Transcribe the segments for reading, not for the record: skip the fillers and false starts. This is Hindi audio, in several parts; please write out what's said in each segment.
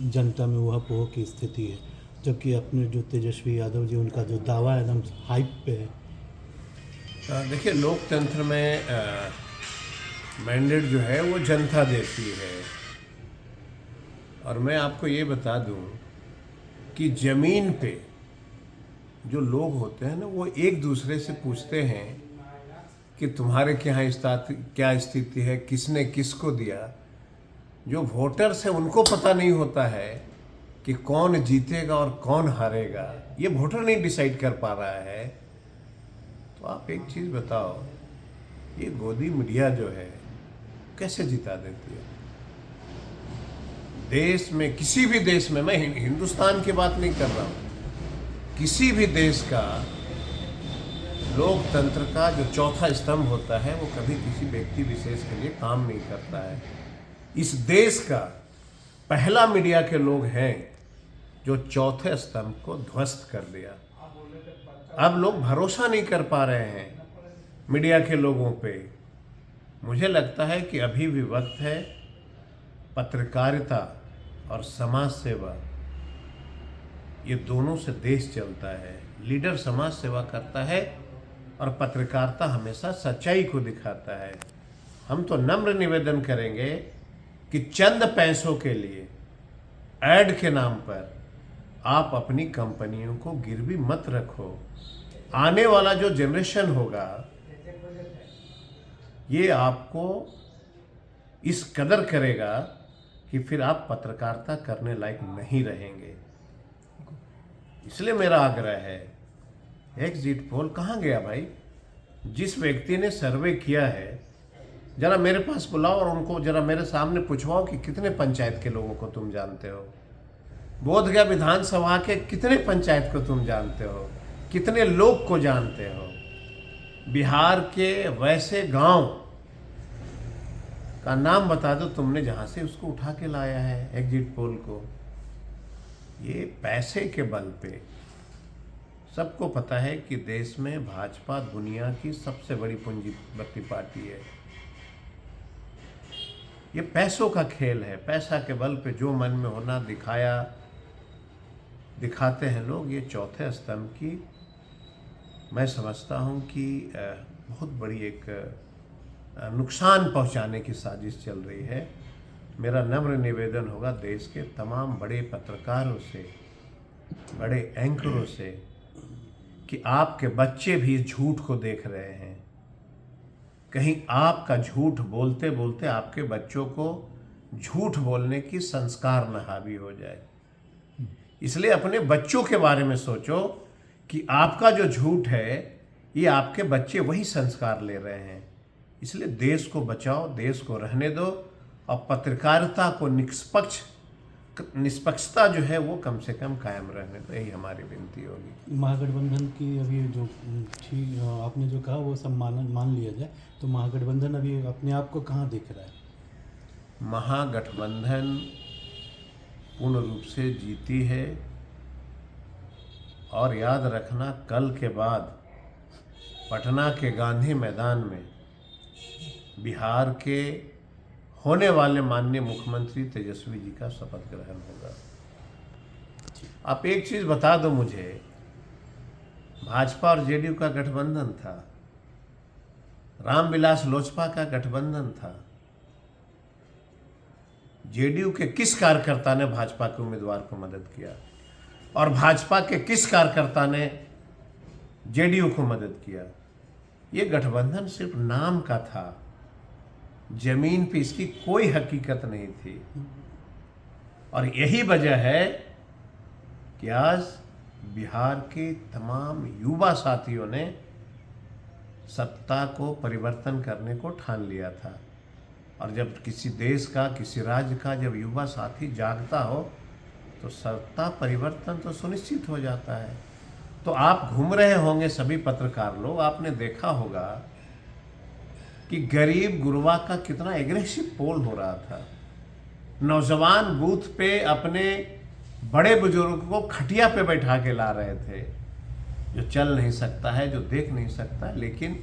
जनता में ऊहापोह की स्थिति है, जबकि अपने जो तेजस्वी यादव जी, उनका जो दावा एकदम हाइप पे है। देखिए, लोकतंत्र में मैंडेट जो है वो जनता देती है। और मैं आपको ये बता दूं कि ज़मीन पे जो लोग होते हैं ना, वो एक दूसरे से पूछते हैं कि तुम्हारे क्या स्थिति है, किसने किसको दिया। जो वोटर्स है उनको पता नहीं होता है कि कौन जीतेगा और कौन हारेगा, ये वोटर नहीं डिसाइड कर पा रहा है। तो आप एक चीज़ बताओ, ये गोदी मीडिया जो है कैसे जिता देती है? देश में, किसी भी देश में, मैं हिंदुस्तान की बात नहीं कर रहा हूँ, किसी भी देश का लोकतंत्र का जो चौथा स्तंभ होता है वो कभी किसी व्यक्ति विशेष के लिए काम नहीं करता है। इस देश का पहला मीडिया के लोग हैं जो चौथे स्तंभ को ध्वस्त कर दिया। अब लोग भरोसा नहीं कर पा रहे हैं मीडिया के लोगों पे। मुझे लगता है कि अभी भी वक्त है, पत्रकारिता और समाज सेवा, ये दोनों से देश चलता है। लीडर समाज सेवा करता है और पत्रकारिता हमेशा सच्चाई को दिखाता है। हम तो नम्र निवेदन करेंगे कि चंद पैसों के लिए, ऐड के नाम पर आप अपनी कंपनियों को गिरवी मत रखो। आने वाला जो जनरेशन होगा ये आपको इस कदर करेगा कि फिर आप पत्रकारिता करने लायक नहीं रहेंगे। इसलिए मेरा आग्रह है, एग्जिट पोल कहाँ गया भाई? जिस व्यक्ति ने सर्वे किया है, जरा मेरे पास बुलाओ और उनको जरा मेरे सामने पूछवाओ कि कितने पंचायत के लोगों को तुम जानते हो। बोधगया विधानसभा के कितने पंचायत को तुम जानते हो, कितने लोग को जानते हो। बिहार के वैसे गांव का नाम बता दो तुमने जहां से उसको उठा के लाया है एग्जिट पोल को। ये पैसे के बल पे, सबको पता है कि देश में भाजपा दुनिया की सबसे बड़ी पूंजीपति पार्टी है। ये पैसों का खेल है, पैसा के बल पे जो मन में होना दिखाते हैं लोग। ये चौथे स्तंभ की मैं समझता हूँ कि बहुत बड़ी एक नुकसान पहुँचाने की साजिश चल रही है। मेरा नम्र निवेदन होगा देश के तमाम बड़े पत्रकारों से, बड़े एंकरों से, कि आपके बच्चे भी इस झूठ को देख रहे हैं। कहीं आपका झूठ बोलते बोलते आपके बच्चों को झूठ बोलने की संस्कार न हावी हो जाए। इसलिए अपने बच्चों के बारे में सोचो कि आपका जो झूठ है ये आपके बच्चे वही संस्कार ले रहे हैं। इसलिए देश को बचाओ, देश को रहने दो, और पत्रकारिता को निष्पक्षता जो है वो कम से कम कायम रहने दो। यही हमारी विनती होगी। महागठबंधन की अभी जो ठीक आपने जो कहा वो सब मान लिया जाए, तो महागठबंधन अभी अपने आप को कहाँ दिख रहा है? महागठबंधन पूर्ण रूप से जीती है। और याद रखना, कल के बाद पटना के गांधी मैदान में बिहार के होने वाले माननीय मुख्यमंत्री तेजस्वी जी का शपथ ग्रहण होगा। आप एक चीज़ बता दो मुझे, भाजपा और जेडीयू का गठबंधन था, रामविलास लोजपा का गठबंधन था। जेडीयू के किस कार्यकर्ता ने भाजपा के उम्मीदवार को मदद किया, और भाजपा के किस कार्यकर्ता ने जेडीयू को मदद किया? ये गठबंधन सिर्फ नाम का था, जमीन पे इसकी कोई हकीकत नहीं थी। और यही वजह है कि आज बिहार के तमाम युवा साथियों ने सत्ता को परिवर्तन करने को ठान लिया था। और जब किसी देश का, किसी राज्य का जब युवा साथी जागता हो तो सत्ता परिवर्तन तो सुनिश्चित हो जाता है। तो आप घूम रहे होंगे सभी पत्रकार लोग, आपने देखा होगा कि गरीब गुरबा का कितना एग्रेसिव पोल हो रहा था। नौजवान बूथ पे अपने बड़े बुजुर्ग को खटिया पे बैठा के ला रहे थे, जो चल नहीं सकता है, जो देख नहीं सकता। लेकिन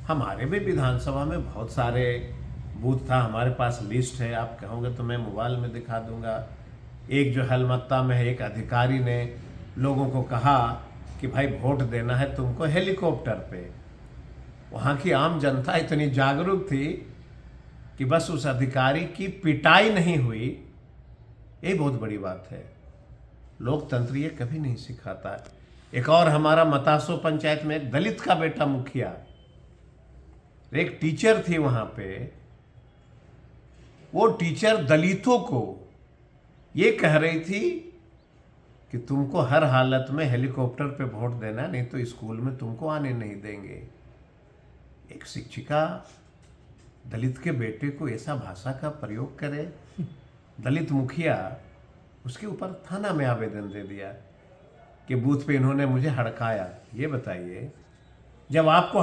हमारे भी विधानसभा में बहुत सारे बूथ था, हमारे पास लिस्ट है, आप कहोगे तो मैं मोबाइल में दिखा दूंगा। एक जो हलमत्ता में है, एक अधिकारी ने लोगों को कहा कि भाई वोट देना है तुमको हेलीकॉप्टर पे। वहाँ की आम जनता इतनी जागरूक थी कि बस उस अधिकारी की पिटाई नहीं हुई, ये बहुत बड़ी बात है। लोकतंत्र ये कभी नहीं सिखाता है। एक और हमारा मतासो पंचायत में एक दलित का बेटा मुखिया, एक टीचर थी वहाँ पे, वो टीचर दलितों को ये कह रही थी कि तुमको हर हालत में हेलीकॉप्टर पे वोट देना, नहीं तो स्कूल में तुमको आने नहीं देंगे। एक शिक्षिका दलित के बेटे को ऐसा भाषा का प्रयोग करे, दलित मुखिया उसके ऊपर थाना में आवेदन दे दिया कि बूथ पे इन्होंने मुझे हड़काया। ये बताइए, जब आपको